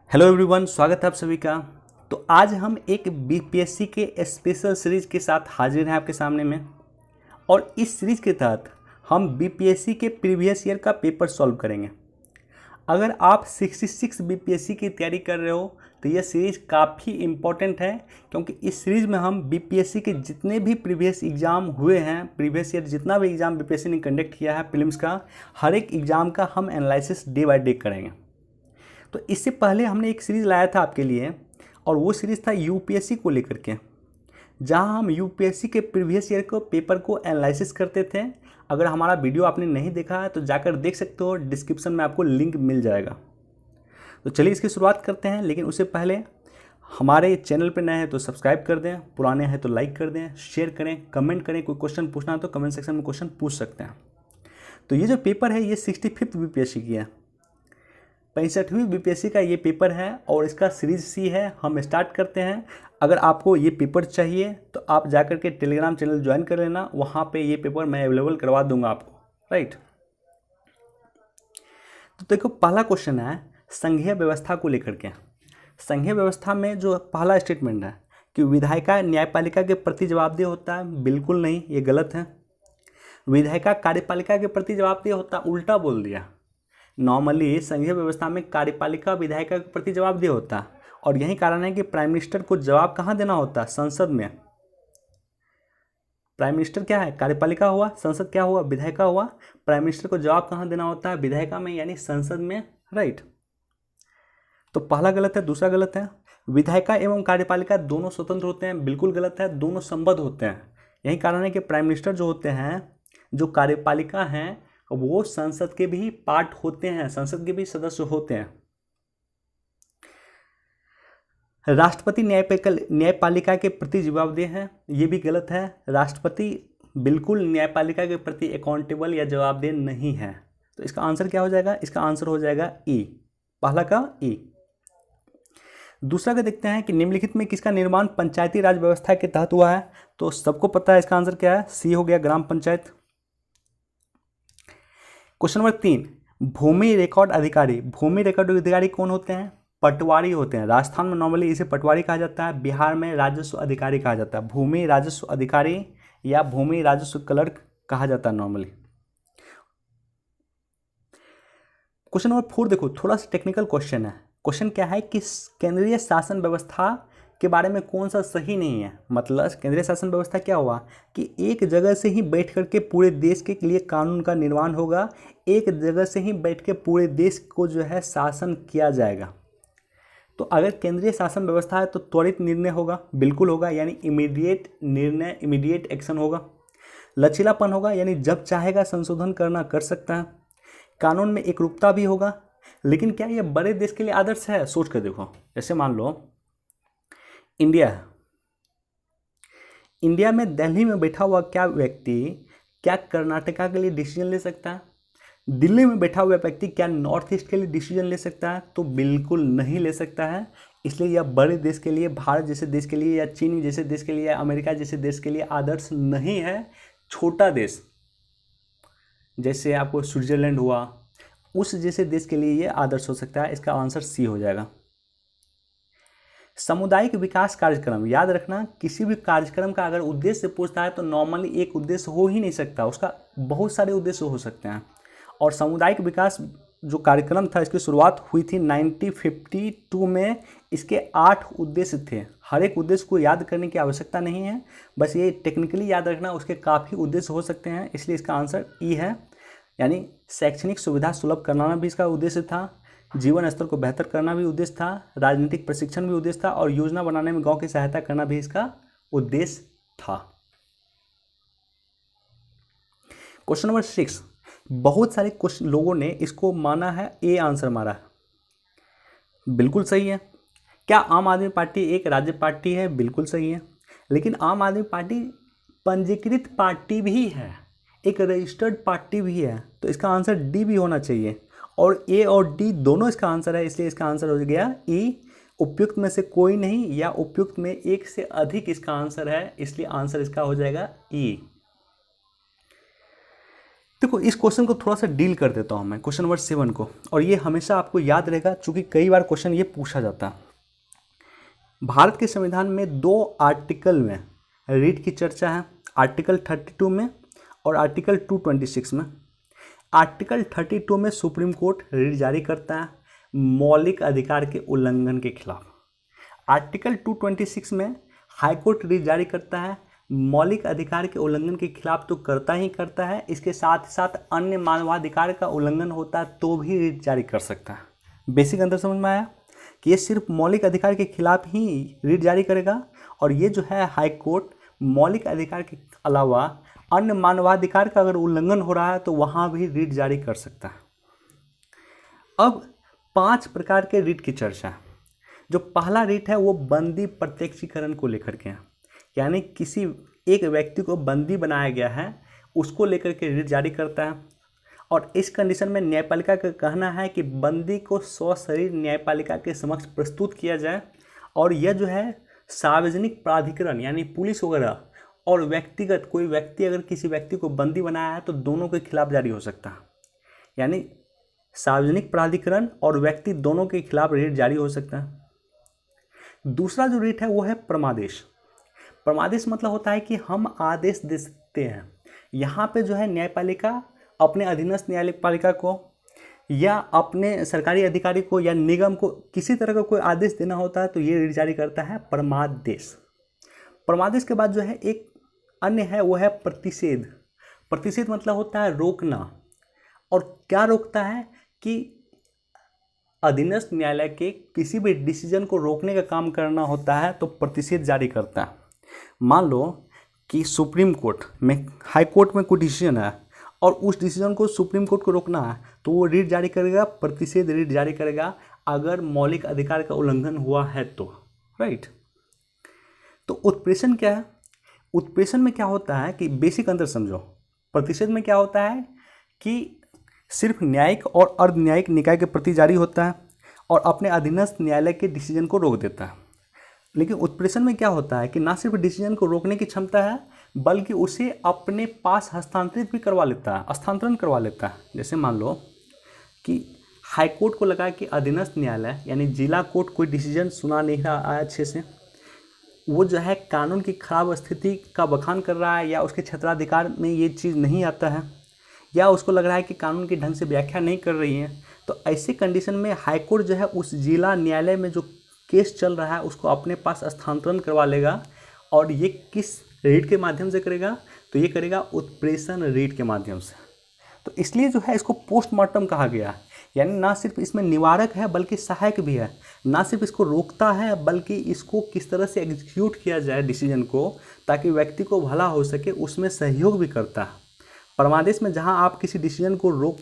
Hello everyone, स्वागत है आप सभी का। तो आज हम एक बीपीएससी के स्पेशल सीरीज के साथ हाजिर हैं आपके सामने में। और इस सीरीज के तहत हम बीपीएससी के प्रीवियस ईयर का पेपर सॉल्व करेंगे। अगर आप 66 बीपीएससी की तैयारी कर रहे हो तो यह सीरीज काफ़ी इम्पॉर्टेंट है, क्योंकि इस सीरीज़ में हम बीपीएससी के जितने भी प्रीवियस एग्ज़ाम हुए हैं, प्रीवियस ईयर जितना भी एग्ज़ाम बीपीएससी ने कंडक्ट किया है प्रीलिम्स का, हर एक एग्ज़ाम का हम एनालिसिस डे बाय डे करेंगे। तो इससे पहले हमने एक सीरीज़ लाया था आपके लिए, और वो सीरीज़ था यूपीएससी को लेकर के, जहां हम यूपीएससी के प्रीवियस ईयर को पेपर को एनालिसिस करते थे। अगर हमारा वीडियो आपने नहीं देखा है तो जाकर देख सकते हो, डिस्क्रिप्शन में आपको लिंक मिल जाएगा। तो चलिए इसकी शुरुआत करते हैं, लेकिन उससे पहले हमारे चैनल पर नए हैं तो सब्सक्राइब कर दें, पुराने हैं तो लाइक कर दें, शेयर करें, कमेंट करें। कोई क्वेश्चन पूछना हो तो कमेंट सेक्शन में क्वेश्चन पूछ सकते हैं। तो ये जो पेपर है ये 65वीं बीपीएससी की है, 65वीं बीपीएससी का ये पेपर है और इसका सीरीज सी है। हम स्टार्ट करते हैं। अगर आपको ये पेपर चाहिए तो आप जाकर के टेलीग्राम चैनल ज्वाइन कर लेना, वहाँ पे ये पेपर मैं अवेलेबल करवा दूंगा आपको, राइट। तो देखो, पहला क्वेश्चन है संघीय व्यवस्था को लेकर के। संघीय व्यवस्था में जो पहला स्टेटमेंट है कि विधायिका न्यायपालिका के प्रति जवाबदेह होता है, बिल्कुल नहीं, ये गलत है। विधायिका कार्यपालिका के प्रति जवाबदेह होता, उल्टा बोल दिया। नॉर्मली संघीय व्यवस्था में कार्यपालिका विधायिका के प्रति जवाबदेह होता है, और यही कारण है कि प्राइम मिनिस्टर को जवाब कहाँ देना होता है? संसद में। प्राइम मिनिस्टर क्या है? कार्यपालिका हुआ, संसद क्या हुआ? विधायिका हुआ। प्राइम मिनिस्टर को जवाब कहाँ देना होता है? विधायिका में, यानी संसद में, राइट। तो पहला गलत है। दूसरा गलत है, विधायिका एवं कार्यपालिका दोनों स्वतंत्र होते हैं, बिल्कुल गलत है, दोनों संबद्ध होते हैं। यही कारण है कि प्राइम मिनिस्टर जो होते हैं, जो कार्यपालिका हैं, वो संसद के भी पार्ट होते हैं, संसद के भी सदस्य होते हैं। राष्ट्रपति न्यायपालिका के प्रति जवाबदेह है, ये भी गलत है। राष्ट्रपति बिल्कुल न्यायपालिका के प्रति अकाउंटेबल या जवाबदेह नहीं है। तो इसका आंसर क्या हो जाएगा? इसका आंसर हो जाएगा ई, पहला का ई। दूसरा का देखते हैं कि निम्नलिखित में किसका निर्माण पंचायती राज व्यवस्था के तहत हुआ है? तो सबको पता है इसका आंसर क्या है, सी हो गया, ग्राम पंचायत। क्वेश्चन नंबर 3, भूमि रिकॉर्ड अधिकारी। भूमि रिकॉर्ड अधिकारी कौन होते हैं? पटवारी होते हैं। राजस्थान में नॉर्मली इसे पटवारी कहा जाता है, बिहार में राजस्व अधिकारी कहा जाता है। भूमि राजस्व अधिकारी या भूमि राजस्व क्लर्क कहा जाता है नॉर्मली। क्वेश्चन नंबर 4 देखो, थोड़ा सा टेक्निकल क्वेश्चन है। क्वेश्चन क्या है कि केंद्रीय शासन व्यवस्था के बारे में कौन सा सही नहीं है? मतलब केंद्रीय शासन व्यवस्था क्या हुआ कि एक जगह से ही बैठ करके पूरे देश के लिए कानून का निर्माण होगा, एक जगह से ही बैठ के पूरे देश को जो है शासन किया जाएगा। तो अगर केंद्रीय शासन व्यवस्था है तो त्वरित निर्णय होगा, बिल्कुल होगा, यानी इमीडिएट निर्णय, इमीडिएट एक्शन होगा। लचीलापन होगा, यानी जब चाहेगा संशोधन करना कर सकता है। कानून में एकरूपता भी होगा। लेकिन क्या ये बड़े देश के लिए आदर्श है? सोच कर देखो, जैसे मान लो इंडिया है। इंडिया में दिल्ली में बैठा हुआ क्या व्यक्ति क्या कर्नाटका के लिए डिसीजन ले सकता है? दिल्ली में बैठा हुआ व्यक्ति क्या नॉर्थ ईस्ट के लिए डिसीजन ले सकता है? तो बिल्कुल नहीं ले सकता है। इसलिए यह बड़े देश के लिए, भारत जैसे देश के लिए या चीन जैसे देश के लिए या अमेरिका जैसे देश के लिए आदर्श नहीं है। छोटा देश जैसे आपको स्विट्जरलैंड हुआ, उस जैसे देश के लिए ये आदर्श हो सकता है। इसका आंसर सी हो जाएगा। सामुदायिक विकास कार्यक्रम, याद रखना, किसी भी कार्यक्रम का अगर उद्देश्य पूछता है तो नॉर्मली एक उद्देश्य हो ही नहीं सकता, उसका बहुत सारे उद्देश्य हो सकते हैं। और सामुदायिक विकास जो कार्यक्रम था, इसकी शुरुआत हुई थी 1952 में। इसके 8 उद्देश्य थे। हर एक उद्देश्य को याद करने की आवश्यकता नहीं है, बस ये टेक्निकली याद रखना, उसके काफ़ी उद्देश्य हो सकते हैं। इसलिए इसका आंसर ई है, यानी शैक्षणिक सुविधा सुलभ कराना भी इसका उद्देश्य था, जीवन स्तर को बेहतर करना भी उद्देश्य था, राजनीतिक प्रशिक्षण भी उद्देश्य था, और योजना बनाने में गांव की सहायता करना भी इसका उद्देश्य था। क्वेश्चन नंबर 6, बहुत सारे क्वेश्चन लोगों ने इसको माना है, ए आंसर मारा है, बिल्कुल सही है। क्या आम आदमी पार्टी एक राज्य पार्टी है? बिल्कुल सही है। लेकिन आम आदमी पार्टी पंजीकृत पार्टी भी है, एक रजिस्टर्ड पार्टी भी है। तो इसका आंसर डी भी होना चाहिए, और ए और डी दोनों इसका आंसर है। इसलिए इसका आंसर हो गया ई। उपयुक्त में से कोई नहीं या उपयुक्त में एक से अधिक इसका आंसर है, इसलिए आंसर इसका हो जाएगा ई। देखो इस क्वेश्चन को थोड़ा सा डील कर देता हूँ मैं, क्वेश्चन नंबर 7 को, और ये हमेशा आपको याद रहेगा चूंकि कई बार क्वेश्चन ये पूछा जाता है। भारत के संविधान में 2 आर्टिकल में रीट की चर्चा है, आर्टिकल 32 में और आर्टिकल 226 में। आर्टिकल 32 में सुप्रीम कोर्ट रीट जारी करता है मौलिक अधिकार के उल्लंघन के खिलाफ। आर्टिकल 226 में हाई कोर्ट रीट जारी करता है मौलिक अधिकार के उल्लंघन के खिलाफ, तो करता ही करता है, इसके साथ साथ अन्य मानवाधिकार का उल्लंघन होता है तो भी रीट जारी कर सकता है। बेसिक अंतर समझ में आया कि ये सिर्फ मौलिक अधिकार के खिलाफ ही रीट जारी करेगा, और ये जो है हाई कोर्ट मौलिक अधिकार के अलावा अन्य मानवाधिकार का अगर उल्लंघन हो रहा है तो वहाँ भी रीट जारी कर सकता है। अब 5 प्रकार के रीट की चर्चा है। जो पहला रीट है वो बंदी प्रत्यक्षीकरण को लेकर के है, यानी किसी एक व्यक्ति को बंदी बनाया गया है उसको लेकर के रीट जारी करता है, और इस कंडीशन में न्यायपालिका का कहना है कि बंदी को सशरीर न्यायपालिका के समक्ष प्रस्तुत किया जाए, और यह जो है सार्वजनिक प्राधिकरण यानी पुलिस वगैरह और व्यक्तिगत कोई व्यक्ति अगर किसी व्यक्ति को बंदी बनाया है तो दोनों के खिलाफ जारी हो सकता है, यानी सार्वजनिक प्राधिकरण और व्यक्ति दोनों के खिलाफ रीट जारी हो सकता है। दूसरा जो रीट है वो है परमादेश। परमादेश मतलब होता है कि हम आदेश दे सकते हैं। यहाँ पे जो है न्यायपालिका अपने अधीनस्थ न्यायपालिका को या अपने सरकारी अधिकारी को या निगम को किसी तरह का कोई आदेश देना होता है तो ये रीट जारी करता है परमादेश। परमादेश के बाद जो है एक अन्य है वो है प्रतिषेध। प्रतिषेध मतलब होता है रोकना, और क्या रोकता है कि अधीनस्थ न्यायालय के किसी भी डिसीजन को रोकने का काम करना होता है तो प्रतिषेध जारी करता है। मान लो कि सुप्रीम कोर्ट में हाई कोर्ट में कोई डिसीजन है और उस डिसीजन को सुप्रीम कोर्ट को रोकना है तो वो रीट जारी करेगा, प्रतिषेध रीट जारी करेगा अगर मौलिक अधिकार का उल्लंघन हुआ है तो, राइट। तो उत्प्रेषण क्या है? उत्प्रेषण में क्या होता है कि बेसिक अंतर समझो। प्रतिषेध में क्या होता है कि सिर्फ न्यायिक और अर्ध न्यायिक निकाय के प्रति जारी होता है और अपने अधीनस्थ न्यायालय के डिसीजन को रोक देता है। लेकिन उत्प्रेषण में क्या होता है कि ना सिर्फ डिसीजन को रोकने की क्षमता है बल्कि उसे अपने पास हस्तांतरित भी करवा लेता है, स्थानांतरण करवा लेता है। जैसे मान लो कि हाई कोर्ट को लगा कि अधीनस्थ न्यायालय यानी जिला कोर्ट कोई डिसीजन सुना नहीं रहा है अच्छे से, वो जो है कानून की खराब स्थिति का बखान कर रहा है या उसके क्षेत्राधिकार में ये चीज़ नहीं आता है या उसको लग रहा है कि कानून की ढंग से व्याख्या नहीं कर रही है, तो ऐसे कंडीशन में हाई कोर्ट जो है उस जिला न्यायालय में जो केस चल रहा है उसको अपने पास स्थानांतरण करवा लेगा। और ये किस रीट के माध्यम से करेगा? तो ये करेगा उत्प्रेषण रीट के माध्यम से। तो इसलिए जो है इसको पोस्टमार्टम कहा गया, यानी ना सिर्फ इसमें निवारक है बल्कि सहायक भी है। ना सिर्फ इसको रोकता है बल्कि इसको किस तरह से एग्जीक्यूट किया जाए डिसीजन को ताकि व्यक्ति को भला हो सके उसमें सहयोग भी करता है। परमादेश में जहां आप किसी डिसीजन को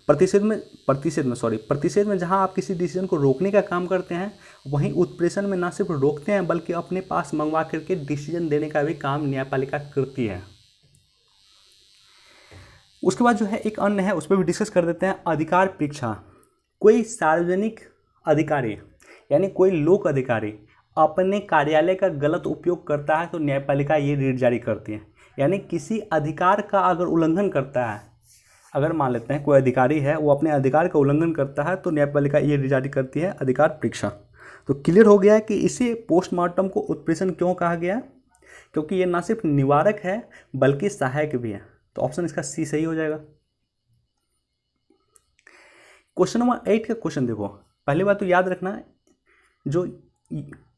प्रतिषेध में जहां आप किसी डिसीजन को रोकने का काम करते हैं, वहीं उत्प्रेषण में ना सिर्फ रोकते हैं बल्कि अपने पास मंगवा करके डिसीजन देने का भी काम न्यायपालिका करती है। उसके बाद जो है एक अन्य है, उस पर भी डिस्कस कर देते हैं, अधिकार परीक्षा। कोई सार्वजनिक अधिकारी यानी कोई लोक अधिकारी अपने कार्यालय का गलत उपयोग करता है तो न्यायपालिका ये रीट जारी करती है। यानी किसी अधिकार का अगर उल्लंघन करता है, अगर मान लेते हैं कोई अधिकारी है वो अपने अधिकार का उल्लंघन करता है तो न्यायपालिका ये रीट जारी करती है, अधिकार परीक्षा। तो क्लियर हो गया है कि इसे पोस्टमार्टम को उत्प्रेषण क्यों कहा गया, क्योंकि ये ना सिर्फ निवारक है बल्कि सहायक भी है। तो ऑप्शन इसका सी सही हो जाएगा। क्वेश्चन नंबर 8 का क्वेश्चन देखो। पहली बात तो याद रखना, जो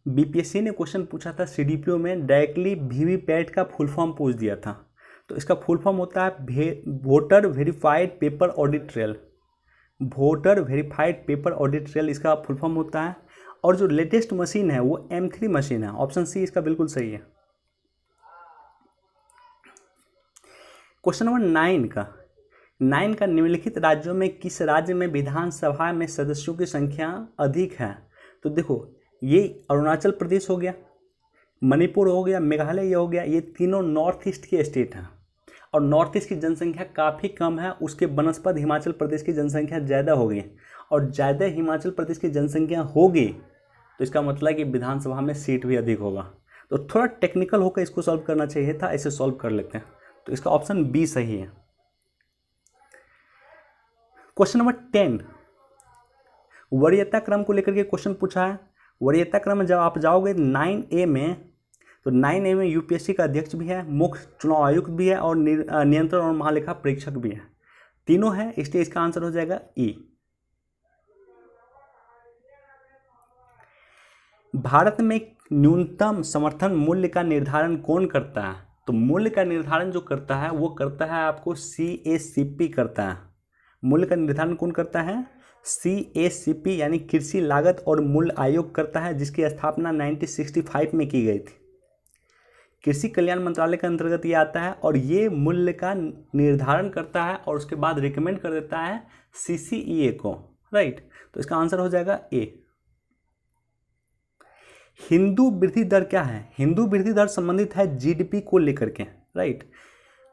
बीपीएससी ने क्वेश्चन पूछा था सीडीपीओ में डायरेक्टली वीवीपैट का फुल फॉर्म पूछ दिया था। तो इसका फुल फॉर्म होता है voter verified paper audit trail. Voter verified paper audit trail इसका फुल फॉर्म होता है। और जो लेटेस्ट मशीन है वो M3 मशीन है। ऑप्शन सी इसका बिल्कुल सही है। क्वेश्चन नंबर 9 का निम्नलिखित राज्यों में किस राज्य में विधानसभा में सदस्यों की संख्या अधिक है? तो देखो ये अरुणाचल प्रदेश हो गया, मणिपुर हो गया, मेघालय हो गया, ये तीनों नॉर्थ ईस्ट के स्टेट हैं और नॉर्थ ईस्ट की जनसंख्या काफ़ी कम है, उसके बनस्पत हिमाचल प्रदेश की जनसंख्या ज़्यादा होगी और ज़्यादा हिमाचल प्रदेश की जनसंख्या होगी तो इसका मतलब है कि विधानसभा में सीट भी अधिक होगा। तो थोड़ा टेक्निकल होकर इसको सॉल्व करना चाहिए था, ऐसे सॉल्व कर लेते हैं। तो इसका ऑप्शन बी सही है। क्वेश्चन नंबर 10, वरीयता क्रम को लेकर के क्वेश्चन पूछा है। वरीयता क्रम में जब आप जाओगे 9A में, तो 9A में यूपीएससी का अध्यक्ष भी है, मुख्य चुनाव आयुक्त भी है और नियंत्रण और महालेखा परीक्षक भी है, तीनों है, इसलिए इसका आंसर हो जाएगा ई। भारत में न्यूनतम समर्थन मूल्य का निर्धारण कौन करता है? तो मूल्य का निर्धारण जो करता है वो करता है आपको CACP करता है। मूल्य का निर्धारण कौन करता है? CACP यानी कृषि लागत और मूल्य आयोग करता है, जिसकी स्थापना 1965 में की गई थी। कृषि कल्याण मंत्रालय के अंतर्गत ये आता है और ये मूल्य का निर्धारण करता है और उसके बाद रिकमेंड कर देता है CCEA को, राइट। तो इसका आंसर हो जाएगा ए। हिंदू वृद्धि दर क्या है? हिंदू वृद्धि दर संबंधित है GDP को लेकर के, राइट।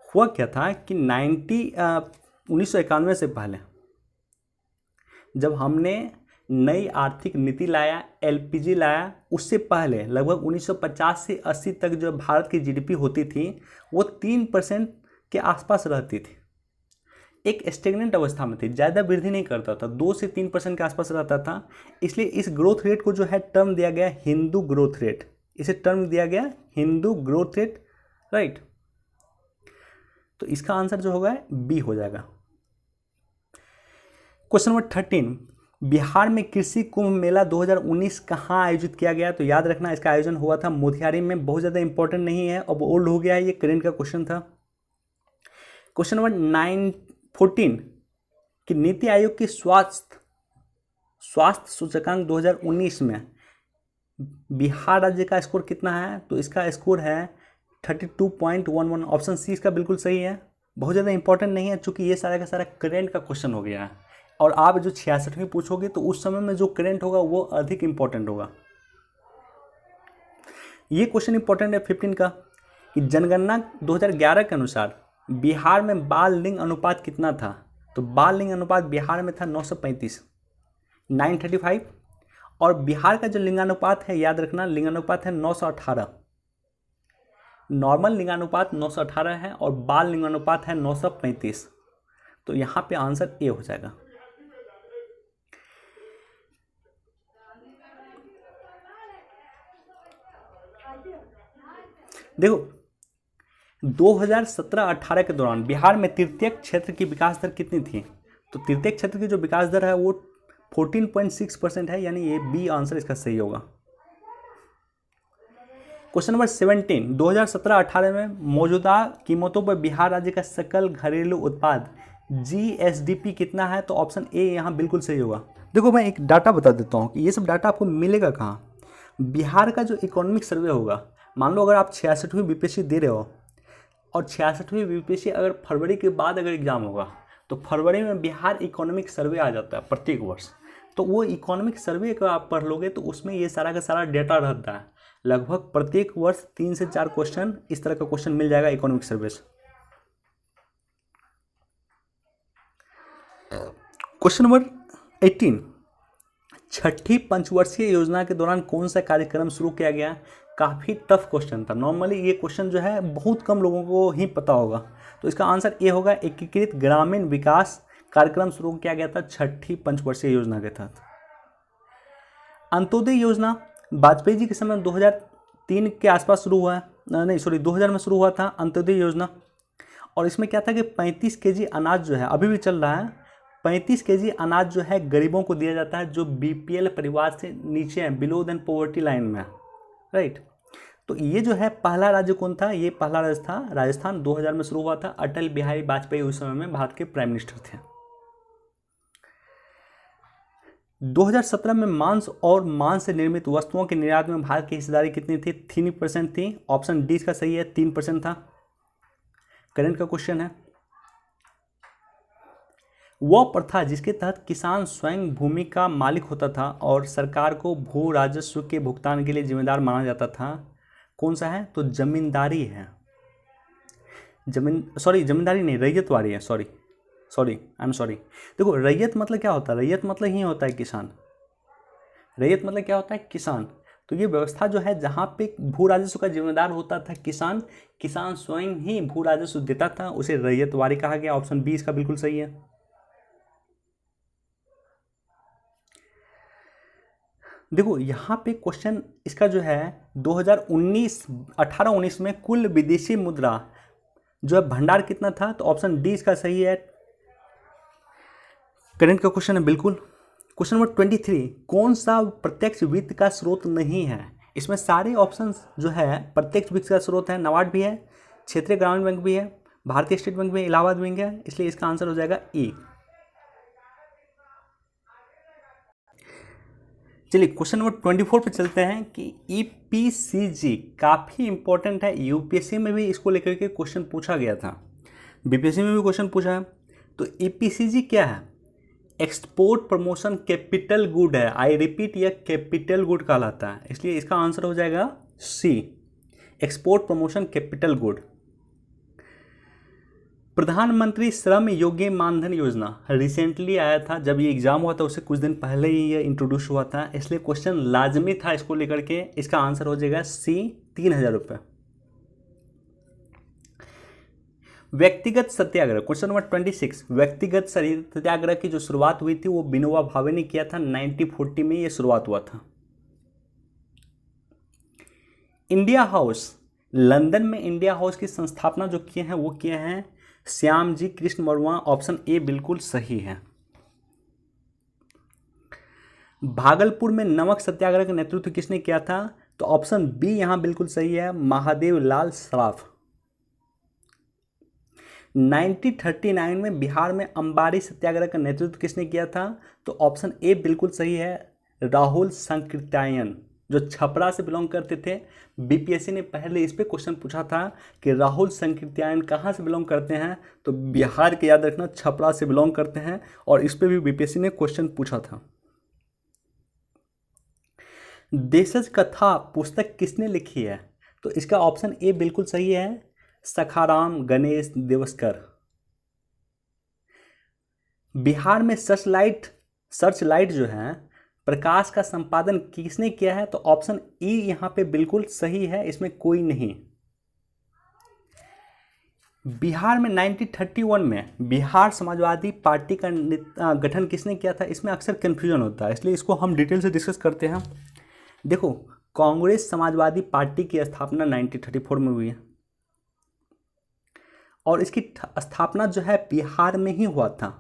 हुआ क्या था कि 1991 से पहले जब हमने नई आर्थिक नीति लाया, LPG लाया, उससे पहले लगभग 1950 से 80 तक जो भारत की GDP होती थी वो 3% के आसपास रहती थी, एक स्टेगनेंट अवस्था में थी, ज़्यादा वृद्धि नहीं करता था, 2 से 3% के आसपास रहता था। इसलिए इस ग्रोथ रेट को जो है टर्म दिया गया हिंदू ग्रोथ रेट, इसे टर्म दिया गया हिंदू ग्रोथ रेट, राइट। तो इसका आंसर जो होगा बी हो जाएगा। क्वेश्चन नंबर 13, बिहार में कृषि कुंभ मेला 2019 कहाँ आयोजित किया गया? तो याद रखना इसका आयोजन हुआ था मोतिहारी में, बहुत ज़्यादा इंपॉर्टेंट नहीं है, अब ओल्ड हो गया है, ये करेंट का क्वेश्चन था। क्वेश्चन नंबर 14 कि नीति आयोग की स्वास्थ्य सूचकांक 2019 में बिहार राज्य का स्कोर कितना है? तो इसका स्कोर है 32.11। ऑप्शन सी इसका बिल्कुल सही है, बहुत ज़्यादा इंपॉर्टेंट नहीं है, चूंकि ये सारा का सारा करेंट का क्वेश्चन हो गया है और आप जो 66वीं पूछोगे तो उस समय में जो करेंट होगा वो अधिक इंपॉर्टेंट होगा। ये क्वेश्चन इंपॉर्टेंट है 15 का कि जनगणना 2011 के अनुसार बिहार में बाल लिंग अनुपात कितना था? तो बाल लिंग अनुपात बिहार में था 935, 935, और बिहार का जो लिंगानुपात है, याद रखना लिंगानुपात है 918। नॉर्मल लिंगानुपात 918 है और बाल लिंगानुपात है 935। तो यहाँ पे आंसर ए हो जाएगा। देखो 2017-18 के दौरान बिहार में तृतीयक क्षेत्र की विकास दर कितनी थी? तो तृतीयक क्षेत्र की जो विकास दर है वो 14.6% है, यानी ये बी आंसर इसका सही होगा। क्वेश्चन नंबर 17, 2017-18 में मौजूदा कीमतों पर बिहार राज्य का सकल घरेलू उत्पाद GSDP कितना है? तो ऑप्शन ए यहाँ बिल्कुल सही होगा। देखो मैं एक डाटा बता देता हूँ कि ये सब डाटा आपको मिलेगा कहाँ। बिहार का जो इकोनॉमिक सर्वे होगा, मान लो अगर आप 66वीं BPSC दे रहे हो और 66वीं BPSC अगर फरवरी के बाद अगर एग्ज़ाम होगा तो फरवरी में बिहार इकोनॉमिक सर्वे आ जाता है प्रत्येक वर्ष। तो वो इकोनॉमिक सर्वे का आप पढ़ लोगे तो उसमें ये सारा का सारा डेटा रहता है। लगभग प्रत्येक वर्ष 3 से 4 क्वेश्चन इस तरह का क्वेश्चन मिल जाएगा इकोनॉमिक सर्वे से। क्वेश्चन नंबर 18, छठी पंचवर्षीय योजना के दौरान कौन सा कार्यक्रम शुरू किया गया? काफ़ी टफ क्वेश्चन था, नॉर्मली ये क्वेश्चन जो है बहुत कम लोगों को ही पता होगा। तो इसका आंसर ए होगा, एकीकृत ग्रामीण विकास कार्यक्रम शुरू किया गया था छठी पंचवर्षीय योजना के तहत। अंत्योदय योजना वाजपेयी जी के समय 2003 के आसपास शुरू हुआ है, नहीं सॉरी 2000 में शुरू हुआ था अंत्योदय योजना। और इसमें क्या था कि 35 kg अनाज जो है अभी भी चल रहा है, 35 kg अनाज जो है गरीबों को दिया जाता है जो BPL परिवार से नीचे हैं, बिलो देन पॉवर्टी लाइन में, राइट। तो ये जो है पहला राज्य कौन था? ये पहला राज्य था राजस्थान, 2000 में शुरू हुआ था। अटल बिहारी वाजपेयी उस समय में भारत के प्राइम मिनिस्टर थे। 2017 में मांस और मांस से निर्मित वस्तुओं के निर्यात में भारत की हिस्सेदारी कितनी थी? 3% थी। ऑप्शन डी इसका सही है, 3% था। करंट का क्वेश्चन है। वह प्रथा जिसके तहत किसान स्वयं भूमि का मालिक होता था और सरकार को भू राजस्व के भुगतान के लिए जिम्मेदार माना जाता था, कौन सा है? तो जमींदारी है। जमींदारी नहीं, रैयतवाड़ी है। I am sorry. देखो रैयत मतलब क्या होता है? रैयत मतलब ही होता है किसान। रैयत मतलब क्या होता है? किसान। तो ये व्यवस्था जो है जहाँ पे भू राजस्व का जिम्मेदार होता था किसान स्वयं ही भू राजस्व देता था, उसे रैयतवाड़ी कहा गया। ऑप्शन बी इसका बिल्कुल सही है। देखो यहाँ पे क्वेश्चन इसका जो है 2019 18-19 में कुल विदेशी मुद्रा जो है भंडार कितना था, तो ऑप्शन डी इसका सही है, करंट का क्वेश्चन है बिल्कुल। क्वेश्चन नंबर 23, कौन सा प्रत्यक्ष वित्त का स्रोत नहीं है? इसमें सारे ऑप्शंस जो है प्रत्यक्ष वित्त का स्रोत है, नाबार्ड भी है, क्षेत्रीय ग्रामीण बैंक भी है, भारतीय स्टेट बैंक भी है, इलाहाबाद बैंक है, इसलिए इसका आंसर हो जाएगा ई। चलिए क्वेश्चन नंबर 24 पे चलते हैं कि ईपीसीजी काफ़ी इंपॉर्टेंट है, यूपीएससी में भी इसको लेकर के क्वेश्चन पूछा गया था, बीपीएससी में भी क्वेश्चन पूछा है। तो ईपीसीजी क्या है? एक्सपोर्ट प्रमोशन कैपिटल गुड है, आई रिपीट यह कैपिटल गुड कहलाता है, इसलिए इसका आंसर हो जाएगा सी, एक्सपोर्ट प्रमोशन कैपिटल गुड। प्रधानमंत्री श्रम योगी मानधन योजना रिसेंटली आया था, जब ये एग्जाम हुआ था उससे कुछ दिन पहले ही ये इंट्रोड्यूस हुआ था, इसलिए क्वेश्चन लाजमी था इसको लेकर के, इसका आंसर हो जाएगा सी, 3,000 रुपये। व्यक्तिगत सत्याग्रह, क्वेश्चन नंबर 26, व्यक्तिगत सत्याग्रह की जो शुरुआत हुई थी वो विनोबा भावे ने किया था, 1940 में ये शुरुआत हुआ था। इंडिया हाउस, लंदन में इंडिया हाउस की संस्थापना जो किए हैं वो किए हैं श्यामजी कृष्ण वर्मा, ऑप्शन ए बिल्कुल सही है। भागलपुर में नमक सत्याग्रह का नेतृत्व किसने किया था? तो ऑप्शन बी यहां बिल्कुल सही है, महादेव लाल सराफ। 1939 में बिहार में अंबारी सत्याग्रह का नेतृत्व किसने किया था? तो ऑप्शन ए बिल्कुल सही है, राहुल संकृत्यायन, जो छपरा से बिलोंग करते थे। बीपीएससी ने पहले इस पे क्वेश्चन पूछा था कि राहुल संकृत्यायन कहाँ से बिलोंग करते हैं, तो बिहार के, याद रखना, छपरा से बिलोंग करते हैं, और इस पे भी बीपीएससी ने क्वेश्चन पूछा था। देशज कथा पुस्तक किसने लिखी है? तो इसका ऑप्शन ए बिल्कुल सही है, सखाराम गणेश देवस्कर। बिहार में सर्चलाइट जो है प्रकाश का संपादन किसने किया है? तो ऑप्शन ई यहां पे बिल्कुल सही है, इसमें कोई नहीं। बिहार में 1931 में बिहार समाजवादी पार्टी का गठन किसने किया था? इसमें अक्सर कंफ्यूजन होता है, इसलिए इसको हम डिटेल से डिस्कस करते हैं। देखो, कांग्रेस समाजवादी पार्टी की स्थापना 1934 में हुई है, और इसकी स्थापना जो है बिहार में ही हुआ था।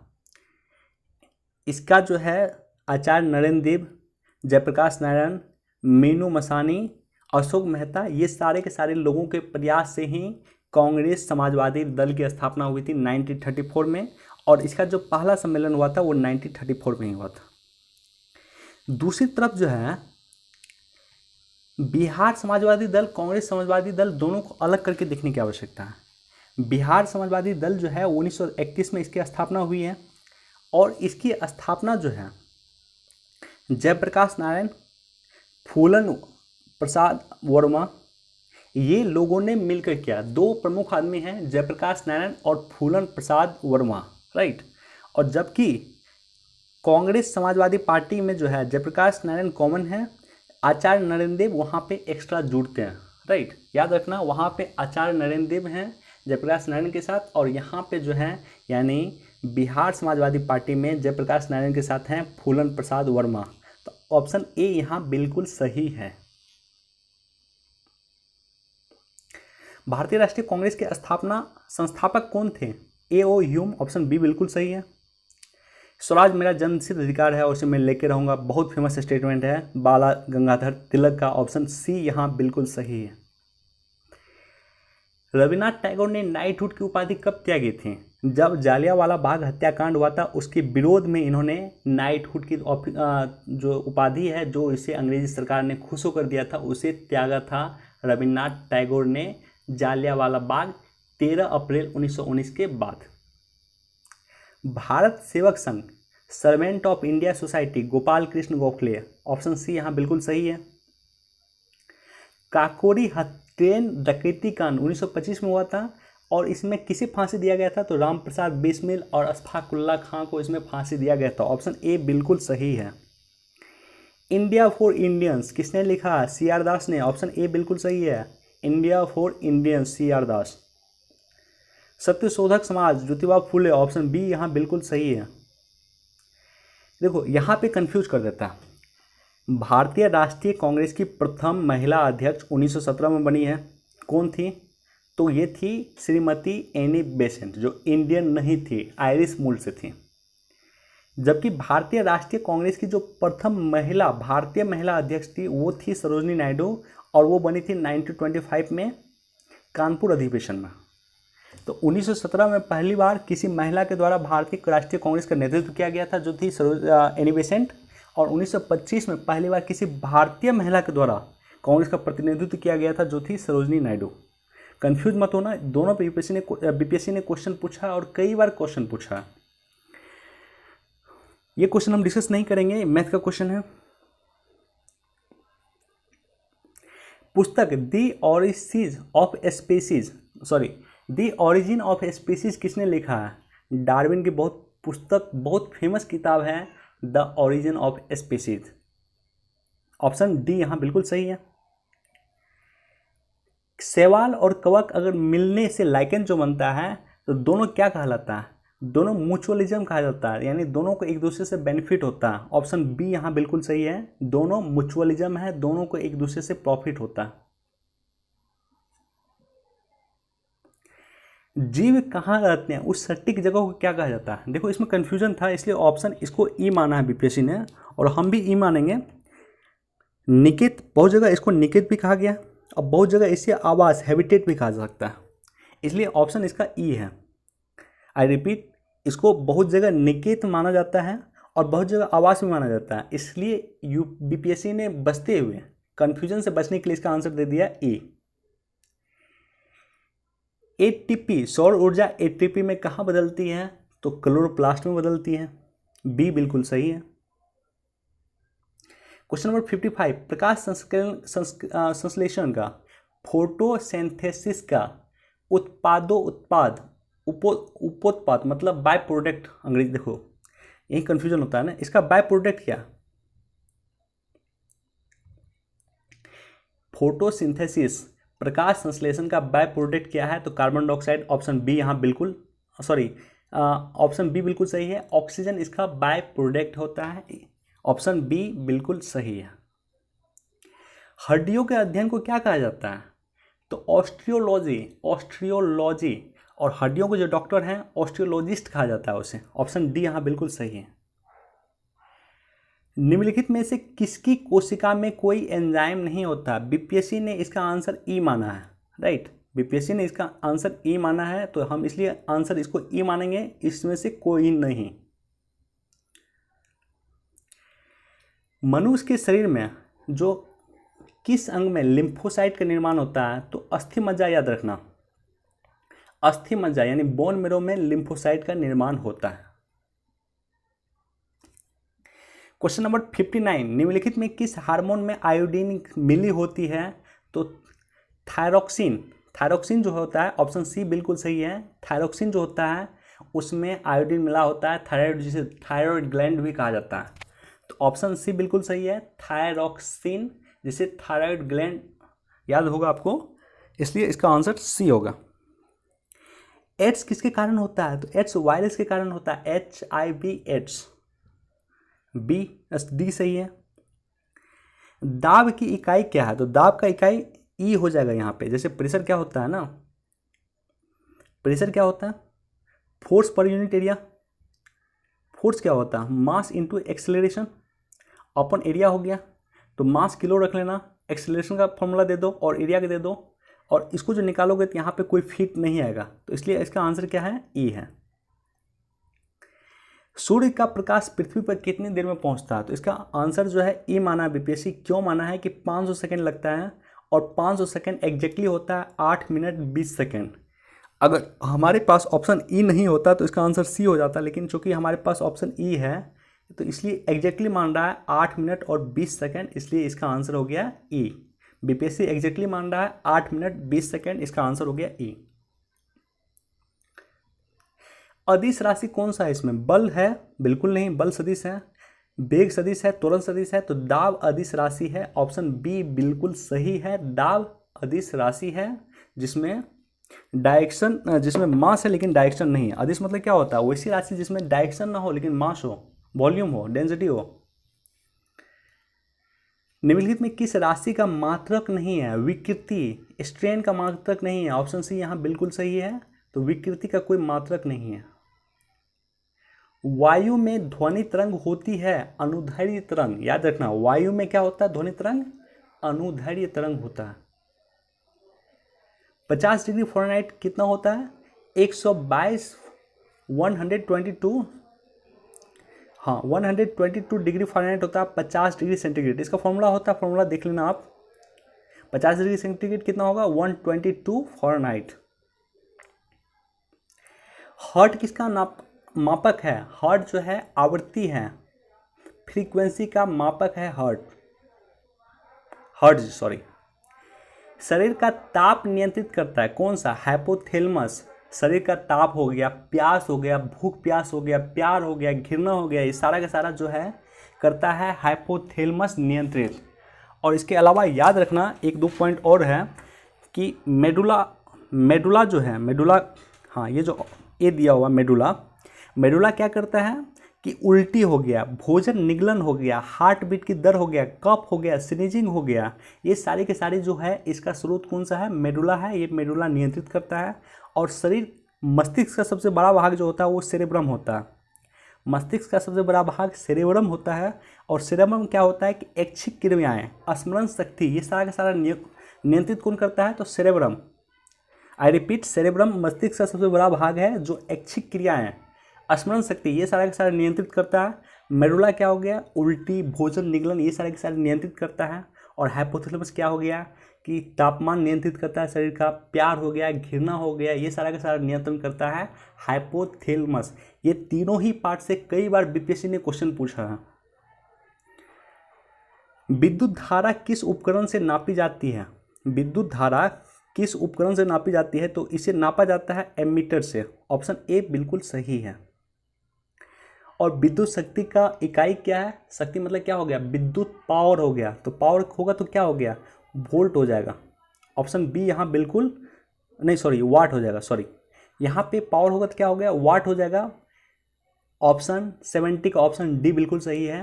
इसका जो है आचार्य नरेंद्र देव, जयप्रकाश नारायण, मीनू मसानी, अशोक मेहता, ये सारे के सारे लोगों के प्रयास से ही कांग्रेस समाजवादी दल की स्थापना हुई थी 1934 में, और इसका जो पहला सम्मेलन हुआ था वो 1934 में ही हुआ था। दूसरी तरफ जो है बिहार समाजवादी दल, कांग्रेस समाजवादी दल, दोनों को अलग करके देखने की आवश्यकता है। बिहार समाजवादी दल जो है 1931 में इसकी स्थापना हुई है, और इसकी स्थापना जो है जयप्रकाश नारायण, फूलन प्रसाद वर्मा, ये लोगों ने मिलकर किया। दो प्रमुख आदमी हैं, जयप्रकाश नारायण और फूलन प्रसाद वर्मा, राइट। और जबकि कांग्रेस समाजवादी पार्टी में जो है जयप्रकाश नारायण कॉमन है, आचार्य नरेंद्र देव वहाँ पे एक्स्ट्रा जुड़ते हैं, राइट। याद रखना, वहाँ पे आचार्य नरेंद्र देव हैं जयप्रकाश नारायण के साथ, और यहाँ पे जो है यानी बिहार समाजवादी पार्टी में जयप्रकाश नारायण के साथ हैं फूलन प्रसाद वर्मा। तो ऑप्शन ए यहाँ बिल्कुल सही है। भारतीय राष्ट्रीय कांग्रेस के संस्थापक कौन थे? ए.ओ. ह्यूम, ऑप्शन बी बिल्कुल सही है। स्वराज मेरा जन्मसिद्ध अधिकार है और उसे मैं लेके रहूँगा, बहुत फेमस स्टेटमेंट है बाला गंगाधर तिलक का, ऑप्शन सी यहाँ बिल्कुल सही है। रविन्द्रनाथ टैगोर ने नाइटहुड की उपाधि कब त्यागी थी? जब जालियांवाला बाग हत्याकांड हुआ था उसके विरोध में इन्होंने नाइटहुड की जो उपाधि है, जो इसे अंग्रेजी सरकार ने खुश होकर दिया था, उसे त्यागा था रविन्द्रनाथ टैगोर ने जालियांवाला बाग 13 अप्रैल 1919 के बाद। Bharat Sevak Sangh, servant of India society, Gopal Krishna Gokhale, option C यहाँ बिल्कुल सही है। काकोरी ट्रेन डकैती कांड 1925 में हुआ था, और इसमें किसे फांसी दिया गया था? तो राम प्रसाद बिस्मिल और अशफाकुल्ला खां को इसमें फांसी दिया गया था, ऑप्शन ए बिल्कुल सही है। इंडिया फॉर इंडियंस किसने लिखा? सी.आर. दास ने, ऑप्शन ए बिल्कुल सही है, India for Indians, CR. Das. Satyashodhak Samaj, Jyotiba Phule, option B यहाँ बिल्कुल सही है। देखो यहाँ पे कंफ्यूज कर देता है, भारतीय राष्ट्रीय कांग्रेस की प्रथम महिला अध्यक्ष 1917 में बनी है, कौन थी? तो ये थी श्रीमती एनी बेसेंट, जो इंडियन नहीं थी, आयरिश मूल से थी। जबकि भारतीय राष्ट्रीय कांग्रेस की जो प्रथम भारतीय महिला अध्यक्ष थी वो थी सरोजनी नायडू, और वो बनी थी 1925 में कानपुर अधिवेशन में। तो 1917 में पहली बार किसी महिला के द्वारा भारतीय राष्ट्रीय कांग्रेस का नेतृत्व किया गया था, जो थी एनी बेसेंट, और 1925 में पहली बार किसी भारतीय महिला के द्वारा कांग्रेस का प्रतिनिधित्व किया गया था, जो थी सरोजनी नायडू। कंफ्यूज मत होना, दोनों पे बीपीएससी ने क्वेश्चन पूछा और कई बार क्वेश्चन पूछा। ये क्वेश्चन हम डिस्कस नहीं करेंगे, मैथ का क्वेश्चन है। पुस्तक द ओरिजिन ऑफ स्पीसीज किसने लिखा है? डार्विन की बहुत फेमस किताब है the origin of species. Option D यहाँ बिल्कुल सही है। शैवाल और कवक अगर मिलने से लाइकेन जो बनता है तो दोनों क्या कहलाता है? दोनों म्यूचुअलिज्म कहा जाता है, यानी दोनों को एक दूसरे से बेनिफिट होता है। ऑप्शन बी यहाँ बिल्कुल सही है, दोनों म्यूचुअलिज्म है, दोनों को एक दूसरे से प्रॉफिट होता है। जीव कहाँ रहते हैं, उस सटीक जगह को क्या कहा जाता है? देखो इसमें कंफ्यूजन था, इसलिए ऑप्शन इसको ई माना है बीपीएससी ने, और हम भी ई मानेंगे। निकेत, बहुत जगह इसको निकेत भी कहा गया, और बहुत जगह इसे आवास हैबिटेट भी कहा जा सकता है, इसलिए ऑप्शन इसका ई है। आई रिपीट, इसको बहुत जगह निकेत माना जाता है और बहुत जगह आवास भी माना जाता है, इसलिए बीपीएससी ने बचते हुए कंफ्यूजन से बचने के लिए इसका आंसर दे दिया ए। एटीपी, सौर ऊर्जा एटीपी में कहाँ बदलती है? तो क्लोरोप्लास्ट में बदलती है, बी बिल्कुल सही है। क्वेश्चन नंबर 55, प्रकाश संश्लेषण का, फोटोसिंथेसिस का उपोत्पाद मतलब बाय प्रोडक्ट, अंग्रेजी देखो यही कंफ्यूजन होता है ना, इसका बाय प्रोडक्ट क्या? फोटोसिंथेसिस, प्रकाश संश्लेषण का बाय प्रोडक्ट क्या है? तो कार्बन डाइऑक्साइड। ऑप्शन बी यहाँ बिल्कुल ऑप्शन बी बिल्कुल सही है, ऑक्सीजन इसका बाय प्रोडक्ट होता है। ऑप्शन बी बिल्कुल सही है। हड्डियों के अध्ययन को क्या कहा जाता है? तो ऑस्टियोलॉजी, और हड्डियों के जो डॉक्टर हैं ऑस्टियोलॉजिस्ट कहा जाता है उसे। ऑप्शन डी यहाँ बिल्कुल सही है। निम्नलिखित में से किसकी कोशिका में कोई एंजाइम नहीं होता? बीपीएससी ने इसका आंसर ई माना है, राइट। बीपीएससी ने इसका आंसर ई माना है, तो हम इसलिए आंसर इसको ई मानेंगे, इसमें से कोई नहीं। मनुष्य के शरीर में जो किस अंग में लिम्फोसाइट का निर्माण होता है? तो अस्थि मज्जा, याद रखना, अस्थि मज्जा यानी बोन मेरो में लिम्फोसाइट का निर्माण होता है। क्वेश्चन नंबर 59, निम्नलिखित में किस हार्मोन में आयोडीन मिली होती है? तो थायरोक्सिन जो होता है, ऑप्शन सी बिल्कुल सही है। थायरोक्सिन जो होता है उसमें आयोडीन मिला होता है, थायराइड, जिसे थायराइड ग्लैंड भी कहा जाता है। तो ऑप्शन सी बिल्कुल सही है, थायरोक्सिन, जिसे थायराइड ग्लैंड याद होगा आपको, इसलिए इसका आंसर सी होगा। एड्स किसके कारण होता है? तो एड्स वायरस के कारण होता है, HIV एड्स, बी डी सही है। दाब की इकाई क्या है? तो दाब का इकाई ई हो जाएगा यहाँ पे। जैसे प्रेशर क्या होता है ना, प्रेशर क्या होता है? Force per unit area. Force क्या होता है? Mass into acceleration upon area हो गया। तो मास किलो रख लेना, एक्सेलरेशन का फॉर्मूला दे दो और एरिया के दे दो, और इसको जो निकालोगे तो यहाँ पे कोई फीट नहीं आएगा, तो इसलिए इसका आंसर क्या है? ई है। सूर्य का प्रकाश पृथ्वी पर कितनी देर में पहुंचता है? तो इसका आंसर जो है ई माना है बीपीएससी। क्यों माना है? कि 500 सेकेंड लगता है, और 500 सेकेंड एग्जैक्टली होता है 8 मिनट 20 सेकेंड। अगर हमारे पास ऑप्शन ई नहीं होता तो इसका आंसर सी हो जाता, लेकिन चूंकि हमारे पास ऑप्शन ई है तो इसलिए एग्जैक्टली मान रहा है 8 मिनट और 20 सेकेंड, इसलिए इसका आंसर हो गया ई। बीपीएससी एग्जैक्टली मान रहा है 8 मिनट 20 सेकेंड, इसका आंसर हो गया ई। अदिश राशि कौन सा है इसमें? बल है? बिल्कुल नहीं, बल सदिश है। वेग सदिश है, त्वरण सदिश है, तो दाब अदिश राशि है। ऑप्शन बी बिल्कुल सही है, दाब अदिश राशि है, जिसमें डायरेक्शन, जिसमें मास है लेकिन डायरेक्शन नहीं है। अदिश मतलब क्या होता है? वैसी राशि जिसमें डायरेक्शन ना हो लेकिन मास हो, वॉल्यूम हो, डेंसिटी हो। निम्नलिखित में किस राशि का मात्रक नहीं है? विकृति, स्ट्रेन का मात्रक नहीं है। ऑप्शन सी यहाँ बिल्कुल सही है। तो विकृति का कोई मात्रक नहीं है। वायु में ध्वनि तरंग होती है अनुदैर्ध्य तरंग। याद रखना, वायु में क्या होता है? ध्वनि तरंग अनुदैर्ध्य तरंग होता है। 50 डिग्री फ़ारेनहाइट कितना होता है? 122 122 हाँ 122 डिग्री फ़ारेनहाइट होता है 50 डिग्री सेंटीग्रेड। इसका फॉर्मूला होता है, फॉर्मूला देख लेना आप। 50 डिग्री सेंटीग्रेड कितना होगा? 122 फ़ारेनहाइट। हर्ट किसका मापक है? हर्ट जो है आवृत्ति है, फ्रीक्वेंसी का मापक है हर्ट्ज सॉरी। शरीर का ताप नियंत्रित करता है कौन सा? हाइपोथैलेमस। शरीर का ताप हो गया, प्यास हो गया, भूख प्यास हो गया, प्यार हो गया, घृणा हो गया, ये सारा का सारा जो है करता है हाइपोथैलेमस नियंत्रित। और इसके अलावा याद रखना एक दो पॉइंट और है कि मेडुला जो है, मेडुला, हाँ ये जो ए दिया हुआ मेडुला क्या करता है कि उल्टी हो गया, भोजन निगलन हो गया, हार्ट बीट की दर हो गया, कफ हो गया, स्नीजिंग हो गया, ये सारे के सारे जो है इसका स्रोत कौन सा है? मेडुला है। ये मेडुला नियंत्रित करता है। और शरीर, मस्तिष्क का सबसे बड़ा भाग जो होता है वो सेरेब्रम होता है। मस्तिष्क का सबसे बड़ा भाग सेरेब्रम होता है। और सेरेब्रम क्या होता है कि ऐच्छिक क्रियाएं, स्मरण शक्ति, ये सारा का सारा नियंत्रित कौन करता है? तो सेरेब्रम। आई रिपीट, सेरेब्रम मस्तिष्क का सबसे बड़ा भाग है जो ऐच्छिक क्रियाएं, स्मरण शक्ति, ये सारा के सारा नियंत्रित करता है। मेडुला क्या हो गया? उल्टी, भोजन निगलन, ये सारे के सारे नियंत्रित करता है। और हाइपोथैलेमस क्या हो गया कि तापमान नियंत्रित करता है शरीर का, प्यार हो गया, घृणा हो गया, ये सारा का सारा नियंत्रण करता है हाइपोथैलेमस। ये तीनों ही पार्ट से कई बार बीपीएससी ने क्वेश्चन पूछा है। विद्युत धारा किस उपकरण से नापी जाती है? विद्युत धारा किस उपकरण से नापी जाती है? तो इसे नापा जाता है एमीटर से। ऑप्शन ए बिल्कुल सही है। और विद्युत शक्ति का इकाई क्या है? शक्ति मतलब क्या हो गया? विद्युत पावर हो गया। तो पावर होगा तो क्या हो गया? वोल्ट हो जाएगा। ऑप्शन बी यहाँ बिल्कुल नहीं, सॉरी वाट हो जाएगा, सॉरी यहाँ पे पावर होगा तो क्या हो गया? वाट हो जाएगा। ऑप्शन 70 का ऑप्शन डी बिल्कुल सही है।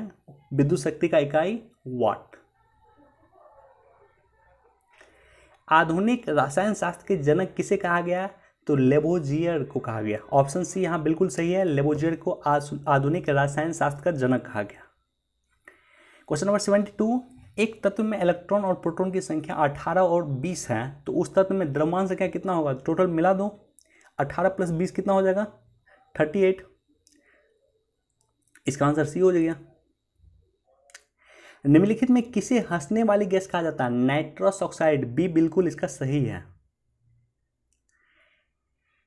विद्युत शक्ति का इकाई वाट। आधुनिक रसायन शास्त्र के जनक किसे कहा गया? तो लेबोजियर को कहा गया। ऑप्शन सी यहाँ बिल्कुल सही है। लेबोजियर को आधुनिक रसायन शास्त्र का जनक कहा गया। क्वेश्चन नंबर 72, एक तत्व में इलेक्ट्रॉन और प्रोटॉन की संख्या 18 और 20 है तो उस तत्व में द्रव्यमान संख्या कितना होगा? टोटल मिला दो, 18 + 20 कितना हो जाएगा? 38। इसका आंसर सी हो जाएगा। निम्नलिखित में किसे हंसने वाली गैस कहा जाता है? Nitrous oxide. बी बिल्कुल इसका सही है।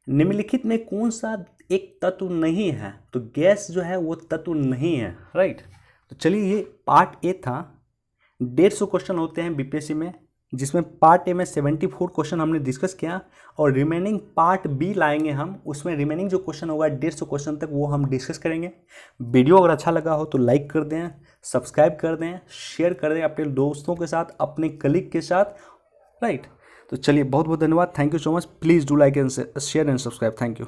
निम्नलिखित में कौन सा एक तत्व नहीं है? तो गैस जो है वो तत्व नहीं है, राइट। तो चलिए, ये पार्ट ए था। 150 क्वेश्चन होते हैं बीपीएससी में, जिसमें पार्ट ए में 74 क्वेश्चन हमने डिस्कस किया और रिमेनिंग पार्ट बी लाएंगे हम। उसमें रिमेनिंग जो क्वेश्चन होगा 150 क्वेश्चन तक वो हम डिस्कस करेंगे। वीडियो अगर अच्छा लगा हो तो लाइक कर दें, सब्सक्राइब कर दें, शेयर कर दें अपने दोस्तों के साथ, अपने कलीग के साथ, राइट। तो चलिए, बहुत बहुत धन्यवाद। Thank you so much. Please do like and share and subscribe. Thank you.